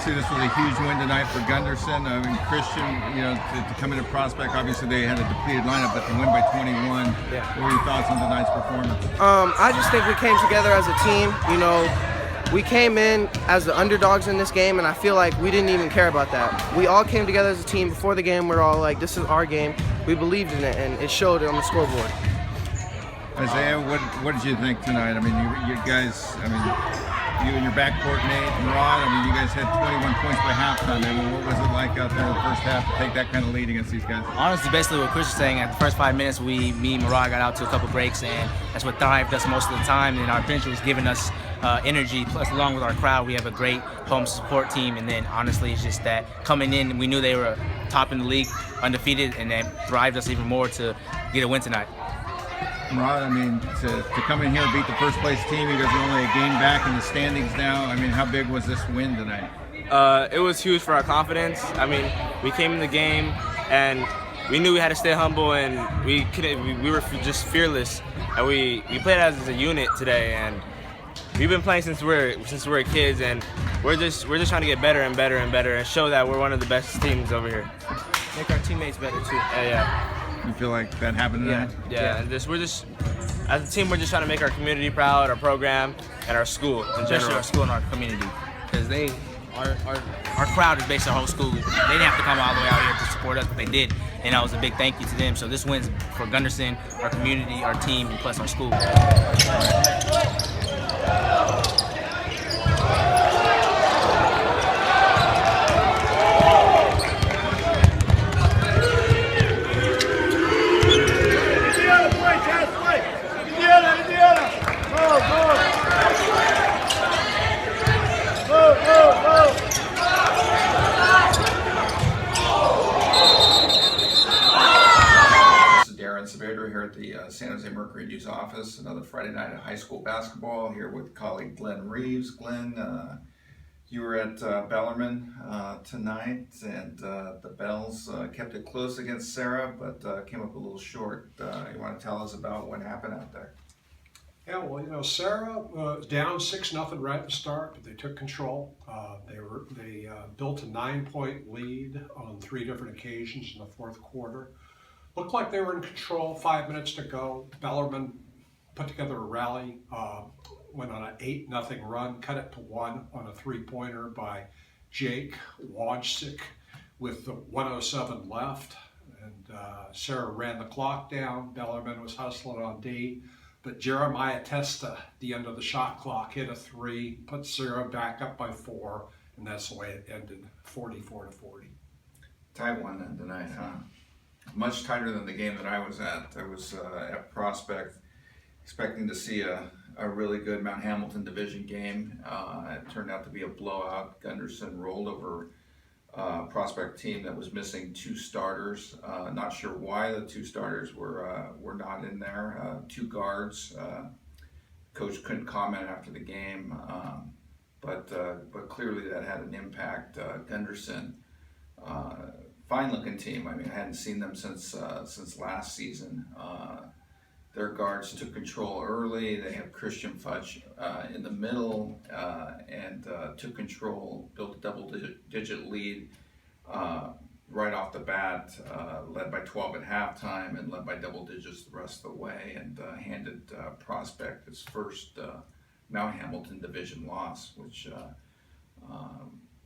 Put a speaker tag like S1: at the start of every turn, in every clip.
S1: obviously this was a huge win tonight for Gunderson. I mean, Christian, to come into Prospect, obviously they had a depleted lineup, but to win by 21.
S2: Yeah.
S1: What were your thoughts on tonight's performance?
S2: I just think we came together as a team. We came in as the underdogs in this game, and I feel like we didn't even care about that. We all came together as a team before the game. We're all like, this is our game. We believed in it, and it showed on the scoreboard.
S1: Isaiah, what did you think tonight? I mean, you guys, you and your backcourt, Nate and Rod, you guys had 21 points by halftime. What was it like out there in the first half to take that kind of lead against these guys?
S3: Honestly, basically what Chris was saying, at the first 5 minutes, me and Marad got out to a couple breaks, and that's what thrived us most of the time, and our bench was giving us energy, plus along with our crowd, we have a great home support team, and then honestly, it's just that coming in, we knew they were top in the league, undefeated, and that thrived us even more to get a win tonight.
S1: Rod, to come in here and beat the first place team, you guys are only a game back in the standings now. How big was this win tonight?
S4: It was huge for our confidence. We came in the game and we knew we had to stay humble, and we were just fearless, and we played as a unit today, and we've been playing since we're kids, and we're just trying to get better and better and better and show that we're one of the best teams over here.
S2: Make our teammates better too.
S4: Yeah.
S1: You feel like that happened tonight?
S4: Yeah. And we're just as a team, we're just trying to make our community proud, our program, and our school in
S3: Especially
S4: general.
S3: our school and our community, because our crowd is based on our whole school. They didn't have to come all the way out here to support us, but they did, and that was a big thank you to them. So this wins for Gunderson, our community, our team, and plus our school.
S1: Here at the San Jose Mercury News office. Another Friday night of high school basketball here with colleague Glenn Reeves. Glenn, you were at Bellarmine tonight, and the Bells kept it close against Serra, but came up a little short. You want to tell us about what happened out there?
S5: Yeah, well, Serra was down 6-0 right at the start, but they took control. They built a 9-point lead on 3 different occasions in the fourth quarter. Looked like they were in control, 5 minutes to go. Bellarmine put together a rally, went on an 8-0 run, cut it to 1 on a 3-pointer by Jake Wojcik with the 1:07 left. And Serra ran the clock down. Bellarmine was hustling on D. But Jeremiah Testa, the end of the shot clock, hit a 3, put Serra back up by 4, and that's the way it ended, 44-40.
S1: Tight one then tonight, huh? Much tighter than the game that I was at. I was at Prospect, expecting to see a really good Mount Hamilton division game. It turned out to be a blowout. Gunderson rolled over Prospect team that was missing 2 starters. Not sure why the 2 starters were not in there. 2 guards. Coach couldn't comment after the game, but clearly that had an impact. Gunderson. Fine-looking team. I hadn't seen them since last season. Their guards took control early. They had Christian Fudge in the middle and took control, built a double-digit lead right off the bat, led by 12 at halftime and led by double digits the rest of the way, and handed Prospect his first Mount Hamilton division loss, which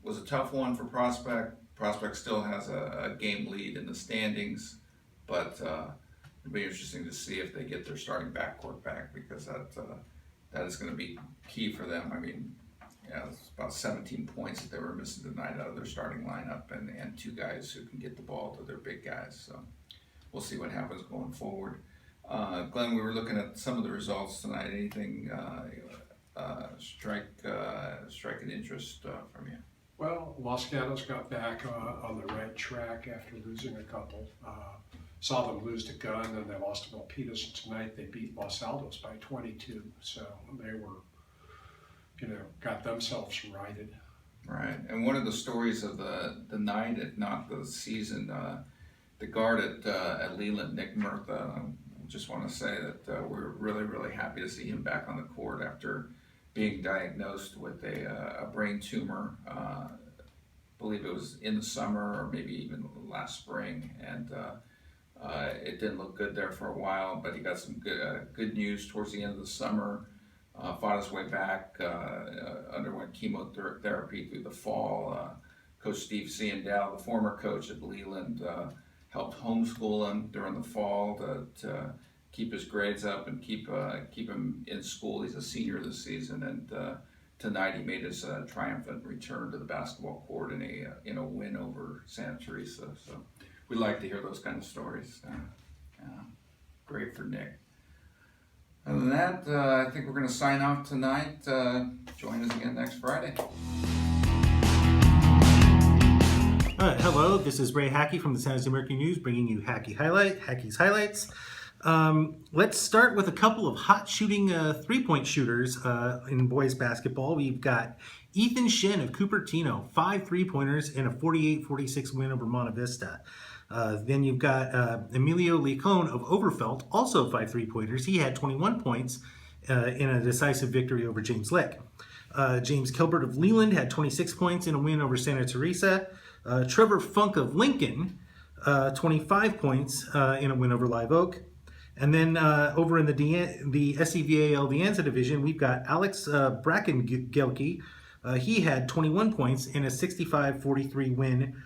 S1: was a tough one for Prospect. Prospect still has a game lead in the standings, but it'll be interesting to see if they get their starting backcourt back, because that is going to be key for them. It's about 17 points that they were missing tonight out of their starting lineup, and 2 guys who can get the ball to their big guys. So we'll see what happens going forward. Glenn, we were looking at some of the results tonight. Anything strike an interest from you?
S5: Well, Los Gatos got back on the right track after losing a couple. Saw them lose to Gunn, and they lost to Milpitas. Tonight they beat Los Altos by 22. So they were, got themselves righted.
S1: Right, and one of the stories of the night, if not the season, the guard at Leland, Nick Murtha. I just want to say that we're really, really happy to see him back on the court after being diagnosed with a brain tumor. believe it was in the summer or maybe even last spring, and it didn't look good there for a while, but he got some good news towards the end of the summer. Fought his way back, underwent chemotherapy through the fall. Coach Steve Ciandel, the former coach at Leland, helped homeschool him during the fall to keep his grades up and keep him in school. He's a senior this season, and tonight he made his triumphant return to the basketball court in a win over Santa Teresa. So we like to hear those kind of stories. Great for Nick. Other than that, I think we're going to sign off tonight. Join us again next Friday.
S6: Hello, this is Ray Hackey from the San Jose Mercury News, bringing you Hackey's highlights. Let's start with a couple of hot shooting three-point shooters in boys basketball. We've got Ethan Shen of Cupertino, 5 3-pointers and a 48-46 win over Monte Vista. Then you've got Emilio Licon of Overfelt, also 5 3-pointers. He had 21 points in a decisive victory over James Lick. James Kilbert of Leland had 26 points in a win over Santa Teresa. Trevor Funk of Lincoln, 25 points in a win over Live Oak. And then over in the SCVAL De Anza division, we've got Alex Brackengelke. He had 21 points in a 65-43 win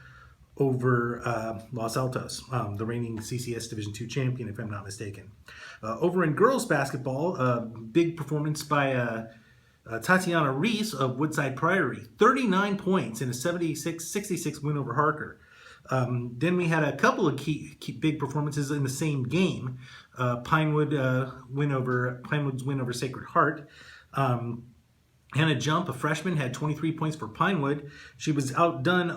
S6: over Los Altos, the reigning CCS Division II champion, if I'm not mistaken. Over in girls basketball, big performance by Tatiana Reese of Woodside Priory, 39 points in a 76-66 win over Harker. Then we had a couple of key big performances in the same game. Pinewood's win over Sacred Heart. Hannah Jump, a freshman, had 23 points for Pinewood. She was outdone,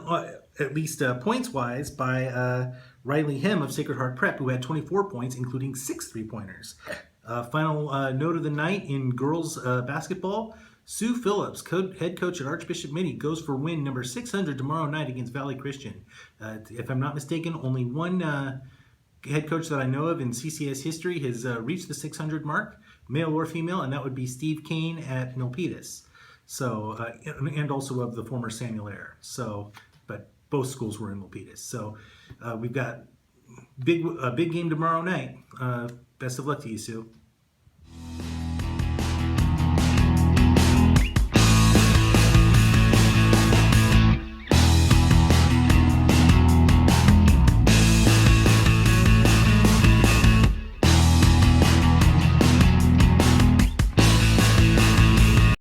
S6: at least points-wise, by Riley Hem of Sacred Heart Prep, who had 24 points, including 6 3-pointers. Final note of the night in girls basketball, Sue Phillips, head coach at Archbishop Mitty, goes for win number 600 tomorrow night against Valley Christian. If I'm not mistaken, only one head coach that I know of in CCS history has reached the 600 mark, male or female, and that would be Steve Kane at Milpitas. So, and also of the former Samuel Air. So, but both schools were in Milpitas. So, we've got a big game tomorrow night. Best of luck to you, Sue.